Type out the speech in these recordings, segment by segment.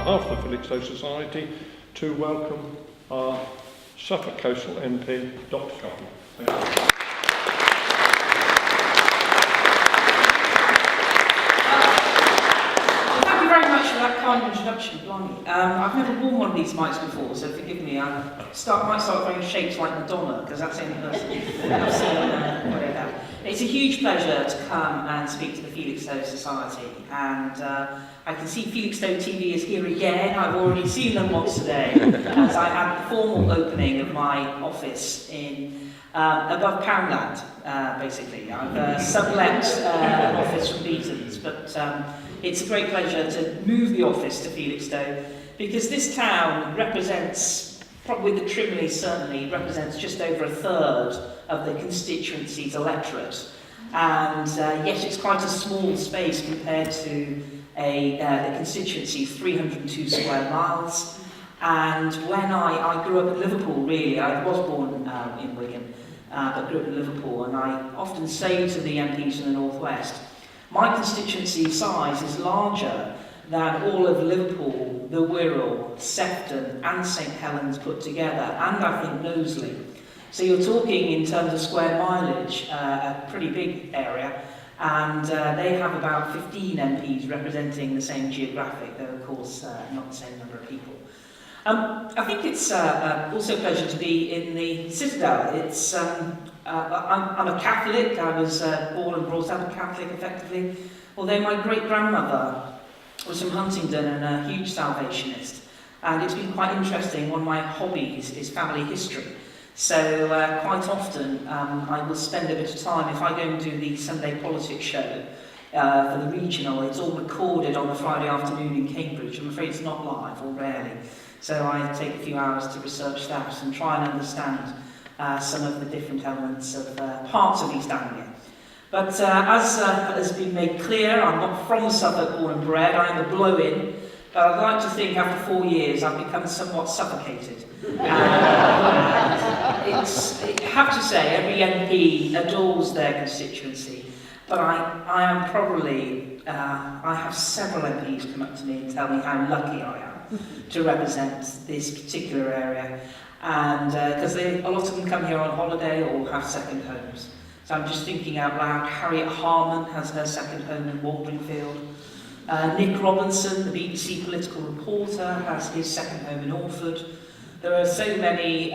behalf of the Felixstowe Society, to welcome our Suffolk Coastal MP, Dr. Coffey. Thank you. Thank you very much for that kind introduction, blimey. I've never worn one of these mics before, so forgive me. I might start wearing shapes like Madonna, because that's the only person I've seen wear that. It's a huge pleasure to come and speak to the Felixstowe Society, and I can see Felixstowe TV is here again. I've already seen them once today, as I had the formal opening of my office in above Poundland, basically. I've sublet an office from Beaton's, but it's a great pleasure to move the office to Felixstowe, because this town represents, probably the Trimley certainly, represents just over a third of the constituency's electorate. And yet it's quite a small space compared to the constituency's 302 square miles. And when I grew up in Liverpool, really, I was born in Wigan, but grew up in Liverpool, and I often say to the MPs in the North West, my constituency size is larger than all of Liverpool, the Wirral, Sefton and St Helens put together, and I think Knowsley. So you're talking in terms of square mileage, a pretty big area, and they have about 15 MPs representing the same geographic, though of course not the same number of people. I think it's also a pleasure to be in the Citadel. It's, I'm a Catholic. I was born and brought up a Catholic, effectively, although my great-grandmother was from Huntingdon and a huge Salvationist. And it's been quite interesting. One of my hobbies is family history. So quite often I will spend a bit of time, if I go and do the Sunday politics show for the regional, it's all recorded on a Friday afternoon in Cambridge. I'm afraid it's not live, or rarely. So I take a few hours to research that and try and understand some of the different elements of parts of East Anglia. But as has been made clear, I'm not from Suffolk, born and bred. I am a blow-in, but I'd like to think after 4 years I've become somewhat suffocated. I have to say, every MP adores their constituency, but I am probably, I have several MPs come up to me and tell me how lucky I am to represent this particular area, and because a lot of them come here on holiday or have second homes. So I'm just thinking out loud, Harriet Harman has her second home in Waldringfield. Nick Robinson, the BBC political reporter, has his second home in Orford. There are so many,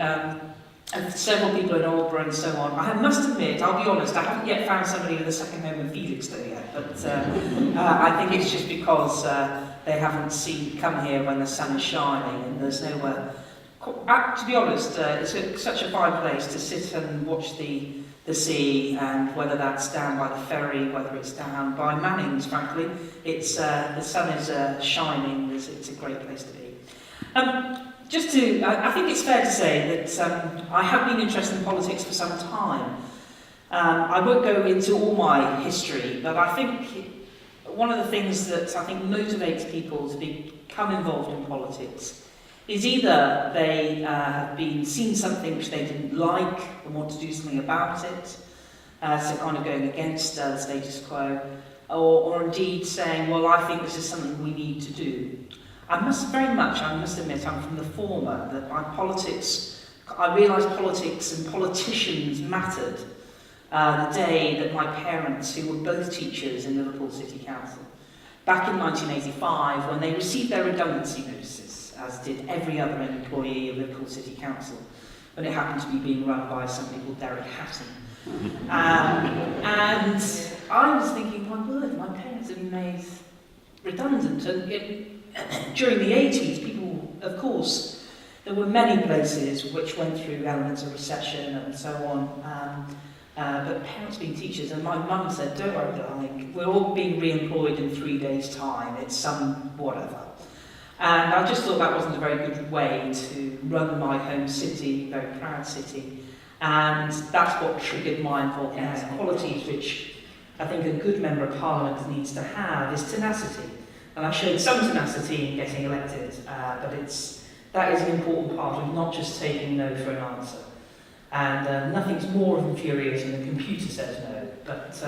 several people in Aldborough and so on. I must admit, I'll be honest, I haven't yet found somebody with a second home in Felixstowe yet, but I think it's just because they haven't come here when the sun is shining and there's nowhere. To be honest, it's such a fine place to sit and watch the sea, and whether that's down by the ferry, whether it's down by Manning's, frankly, it's the sun is shining. It's a great place to be. I think it's fair to say that I have been interested in politics for some time. I won't go into all my history, but I think one of the things that I think motivates people to become involved in politics is either they have seen something which they didn't like and want to do something about it, so kind of going against the status quo, or indeed saying, well, I think this is something we need to do. I must admit, I'm from the former, that I realised politics and politicians mattered the day that my parents, who were both teachers in Liverpool City Council, back in 1985, when they received their redundancy notices, as did every other employee of Liverpool City Council, when it happened to be being run by somebody called Derek Hatton. And I was thinking, my word, my parents have been made redundant. And during the 80s, people, of course, there were many places which went through elements of recession and so on, but parents being teachers, and my mum said, don't worry, darling, we're all being re-employed in 3 days' time, it's some whatever. And I just thought that wasn't a very good way to run my home city, very proud city, and that's what triggered my involvement in qualities which I think a good Member of Parliament needs to have, is tenacity. And I showed some tenacity in getting elected, but that is an important part of not just taking no for an answer. And nothing's more infuriating than the computer says no. But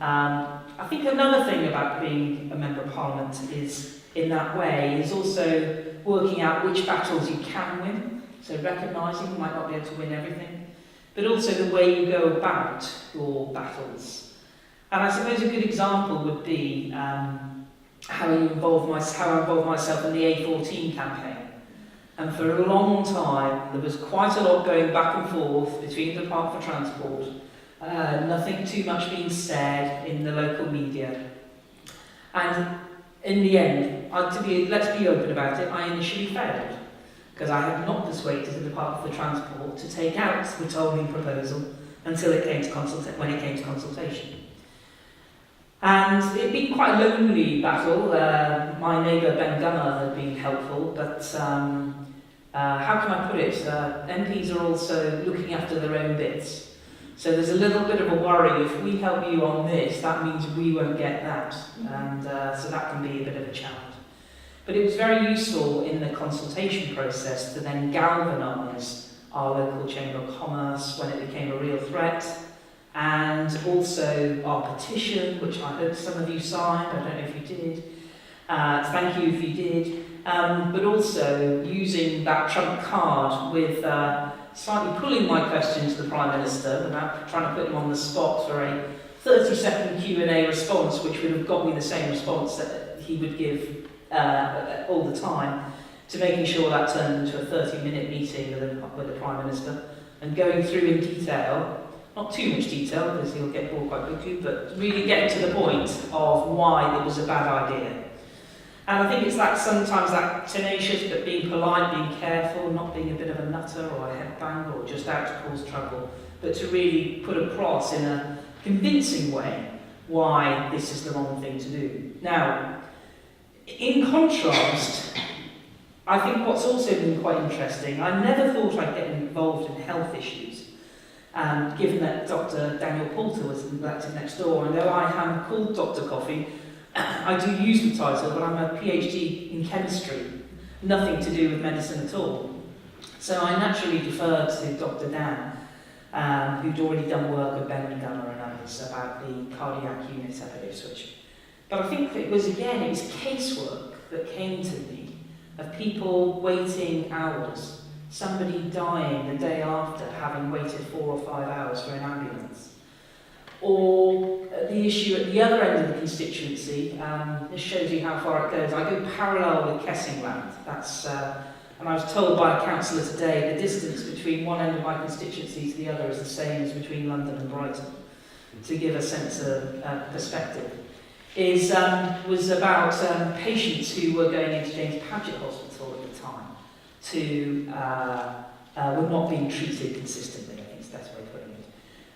I think another thing about being a Member of Parliament is in that way is also working out which battles you can win, so recognising you might not be able to win everything, but also the way you go about your battles. And I suppose a good example would be how I involved myself in the A14 campaign. And for a long time, there was quite a lot going back and forth between the Department for Transport, nothing too much being said in the local media. And in the end, let's be open about it, I initially failed, because I had not persuaded the Department for Transport to take out the tolling proposal until it came to consultation. And it'd been quite a lonely battle. My neighbour Ben Gunner had been helpful, but how can I put it? MPs are also looking after their own bits. So there's a little bit of a worry, if we help you on this, that means we won't get that. And so that can be a bit of a challenge. But it was very useful in the consultation process to then galvanise our local Chamber of Commerce when it became a real threat. And also our petition, which I hope some of you signed, I don't know if you did. Thank you if you did. But also using that trump card with slightly pulling my question to the Prime Minister without trying to put him on the spot for a 30-second Q&A response, which would have got me the same response that he would give all the time, to making sure that turned into a 30-minute meeting with the Prime Minister, and going through in detail, not too much detail because he'll get bored quite quickly, but really getting to the point of why it was a bad idea. And I think it's that sometimes that tenacious but being polite, being careful, not being a bit of a nutter or a headbanger or just out to cause trouble, but to really put across in a convincing way why this is the wrong thing to do. Now, in contrast, I think what's also been quite interesting, I never thought I'd get involved in health issues, given that Dr. Daniel Poulter was elected next door, and though I am called Dr. Coffey, I do use the title, but I'm a PhD in chemistry, nothing to do with medicine at all. So I naturally deferred to Dr. Dan, who'd already done work with Ben Gunner and others about the cardiac unit at Ipswich. But I think it was casework that came to me, of people waiting hours, somebody dying the day after having waited 4 or 5 hours for an ambulance. Or the issue at the other end of the constituency, this shows you how far it goes. I go parallel with Kessingland. And I was told by a councillor today the distance between one end of my constituency to the other is the same as between London and Brighton, to give a sense of perspective. Was about patients who were going into James Paget Hospital at the time were not being treated consistently, I think is the best way of putting it.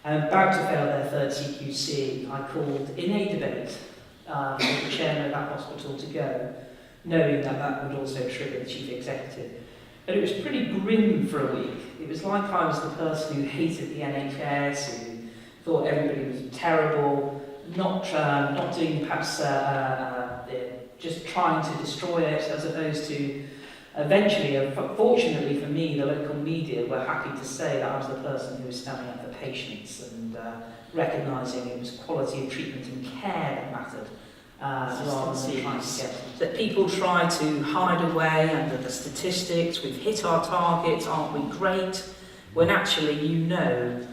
About to fail their third CQC, I called in a debate for the chairman of that hospital to go, knowing that that would also trigger the chief executive. But it was pretty grim for a week. It was like I was the person who hated the NHS, who thought everybody was terrible, not doing perhaps just trying to destroy it, as opposed to eventually, fortunately for me, the local media were happy to say that I was the person who was standing up for patients and recognising it was quality of treatment and care that mattered, rather than trying to get that people try to hide away under the statistics. We've hit our targets, aren't we great? When actually you know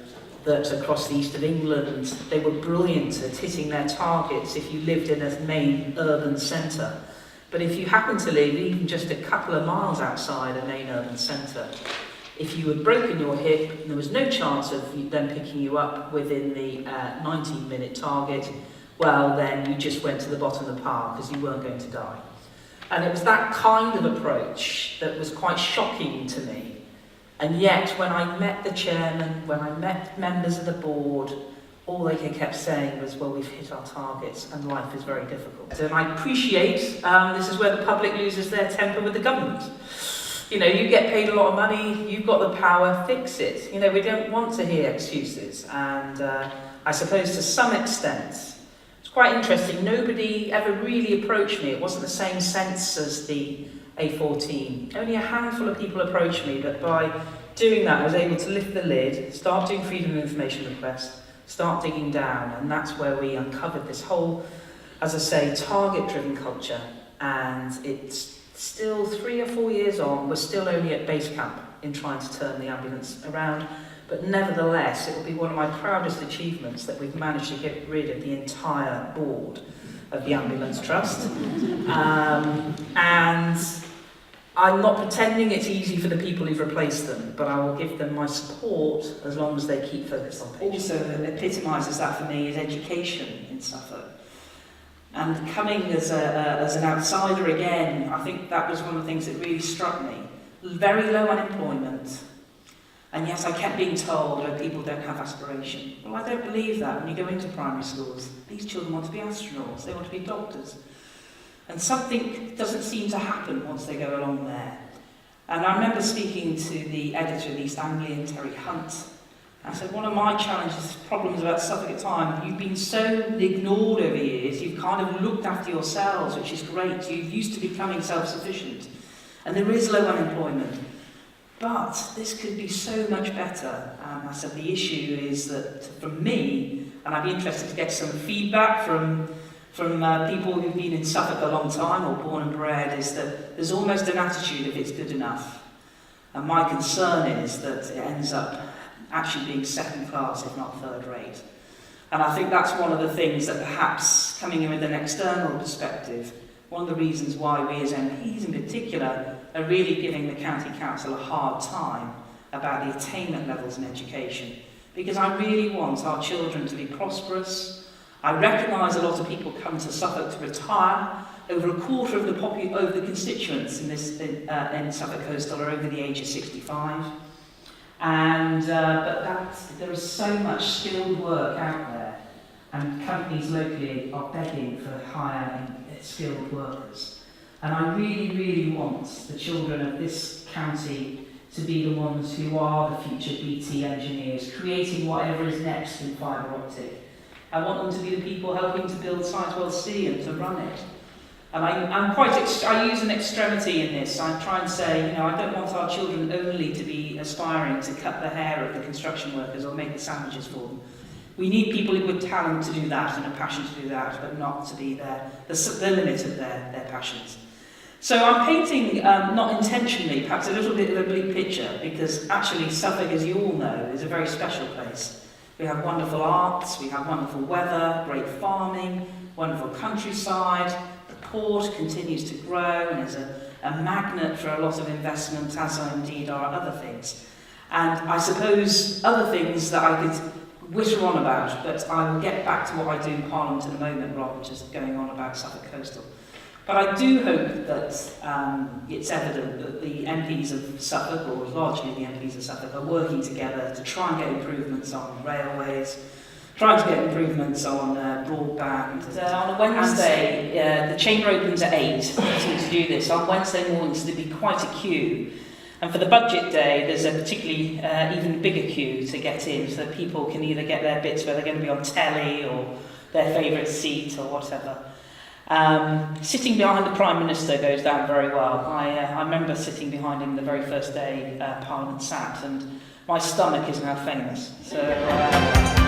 that across the east of England they were brilliant at hitting their targets if you lived in a main urban centre. But if you happen to live even just a couple of miles outside a main urban centre, if you had broken your hip and there was no chance of them picking you up within the 19-minute target, well, then you just went to the bottom of the pile because you weren't going to die. And it was that kind of approach that was quite shocking to me. And yet, when I met the chairman, when I met members of the board, all they kept saying was, well, we've hit our targets and life is very difficult. And I appreciate this is where the public loses their temper with the government. You know, you get paid a lot of money, you've got the power, fix it. You know, we don't want to hear excuses. And I suppose to some extent, it's quite interesting, nobody ever really approached me. It wasn't the same sense as the A14. Only a handful of people approached me, but by doing that I was able to lift the lid, start doing freedom of information requests, start digging down, and that's where we uncovered this whole, as I say, target-driven culture and it's still 3 or 4 years on, we're still only at base camp in trying to turn the ambulance around, but nevertheless it will be one of my proudest achievements that we've managed to get rid of the entire board of the Ambulance Trust. And I'm not pretending it's easy for the people who've replaced them, but I will give them my support as long as they keep focused on patients. Also epitomises that for me is education in Suffolk. And coming as an outsider again, I think that was one of the things that really struck me. Very low unemployment. And yes, I kept being told that people don't have aspiration. Well, I don't believe that when you go into primary schools. These children want to be astronauts, they want to be doctors. And something doesn't seem to happen once they go along there. And I remember speaking to the editor of the East Anglian, Terry Hunt. I said, one of my challenges, problems about Suffolk at the time, you've been so ignored over years, you've kind of looked after yourselves, which is great. You're used to becoming self-sufficient. And there is low unemployment. But this could be so much better. I said the issue is that from me, and I'd be interested to get some feedback from people who've been in Suffolk a long time or born and bred, is that there's almost an attitude if it's good enough. And my concern is that it ends up actually being second class, if not third rate. And I think that's one of the things that perhaps coming in with an external perspective, one of the reasons why we as MPs in particular are really giving the County Council a hard time about the attainment levels in education. Because I really want our children to be prosperous. I recognise a lot of people come to Suffolk to retire. Over a quarter of the constituents in Suffolk Coastal are over the age of 65. And but there is so much skilled work out there, and companies locally are begging for hiring skilled workers. And I really, really want the children of this county to be the ones who are the future BT engineers, creating whatever is next in fibre optic. I want them to be the people helping to build Sizewell C and to run it. And I use an extremity in this. I try and say, I don't want our children only to be aspiring to cut the hair of the construction workers or make the sandwiches for them. We need people with talent to do that and a passion to do that, but not to be the limit of their passions. So I'm painting, not intentionally, perhaps a little bit of a bleak picture, because actually Suffolk, as you all know, is a very special place. We have wonderful arts, we have wonderful weather, great farming, wonderful countryside. The port continues to grow and is a magnet for a lot of investment, as indeed are other things. And I suppose other things that I could witter on about, but I will get back to what I do in Parliament in a moment, rather than just going on about Suffolk Coastal. But I do hope that it's evident that the MPs of Suffolk, or largely the MPs of Suffolk, are working together to try and get improvements on railways, trying to get improvements on broadband. On a Wednesday, the chamber opens at 8 to do this. On Wednesday mornings, there'll be quite a queue. And for the budget day, there's a particularly even bigger queue to get in, so that people can either get their bits where they're going to be on telly or their favourite seat or whatever. Sitting behind the Prime Minister goes down very well. I remember sitting behind him the very first day Parliament sat, and my stomach is now famous. So.